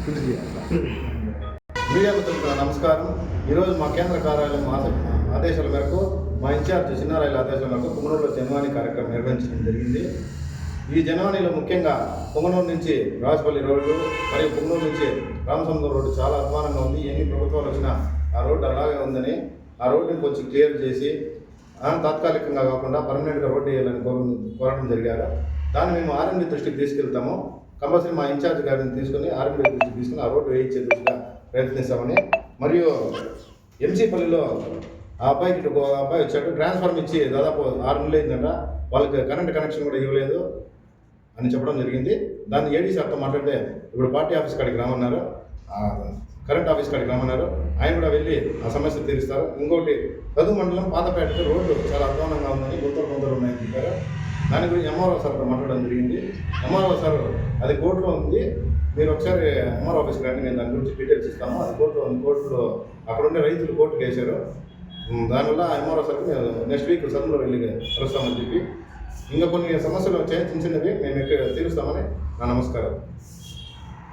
Media మిత్రులకు నమస్కారం. ఈరోజు మా కేంద్ర కార్యాలయం ఆదేశాల మేరకు మా ఇన్ఛార్జ్ చిన్నారాయల ఆదేశాల మేరకు పుంగనూరులో జనవాణి కార్యక్రమం నిర్వహించడం జరిగింది. ఈ జనవాణిలో ముఖ్యంగా పుంగనూరు నుంచి రాజపల్లి రోడ్డు మరియు పుంగనూరు నుంచి రామసముద్రం రోడ్డు చాలా అధ్వానంగా ఉంది. ఎన్ని ప్రభుత్వాలు వచ్చినా ఆ రోడ్డు అలాగే ఉందని ఆ రోడ్డుని కొంచెం క్లియర్ చేసి తాత్కాలికంగా కాకుండా పర్మనెంట్గా రోడ్డు వేయాలని కోరడం జరిగారు. దాన్ని మేము ఆర్ఎండ్బి దృష్టికి తీసుకెళ్తాము. కంపల్సరీ మా ఇన్ఛార్జ్ గారిని తీసుకుని ఆర్ఎండ్బి దృష్టికి తీసుకుని ఆ రోడ్డు వేయించే దృష్టిగా ప్రయత్నిస్తామని, మరియు ఎంసీపల్లిలో ఆ అబ్బాయికి ఒక అబ్బాయి వచ్చాడు, ట్రాన్స్ఫార్మ్ ఇచ్చి దాదాపు 6 నెలలు అయిందంట, వాళ్ళకి కరెంట్ కనెక్షన్ కూడా ఇవ్వలేదు అని చెప్పడం జరిగింది. దాన్ని ఏడీ సార్తో మాట్లాడితే ఇప్పుడు పార్టీ ఆఫీస్ కాడికి రామన్నారు, కరెంట్ ఆఫీస్ కాడికి రామన్నారు. ఆయన కూడా వెళ్ళి ఆ సమస్య తీరుస్తారు. ఇంకోటి కదు మండలం పాతపేటకి రోడ్డు చాలా అధ్వానంగా ఉందని గుంతలు ఉన్నాయని చెప్పారు. దాని గురించి ఎంఆర్ఓ సార్తో మాట్లాడడం జరిగింది. ఎంఆర్ఓ సార్ అది కోర్టులో ఉంది, మీరు ఒకసారి ఎంఆర్ఓ ఆఫీస్కి రండి, నేను దాని గురించి డీటెయిల్స్ ఇస్తాము. అది కోర్టులో ఉంది. కోర్టులో అక్కడ ఉండే రైతులు కోర్టుకు వేశారు. దానివల్ల ఎంఆర్ఓ సార్కి నెక్స్ట్ వీక్ సదులో వెళ్ళి కలుస్తామని చెప్పి, ఇంకా కొన్ని సమస్యలు చిన్న చిన్నవి మేము ఇక్కడ తీరుస్తామని నా నమస్కారం.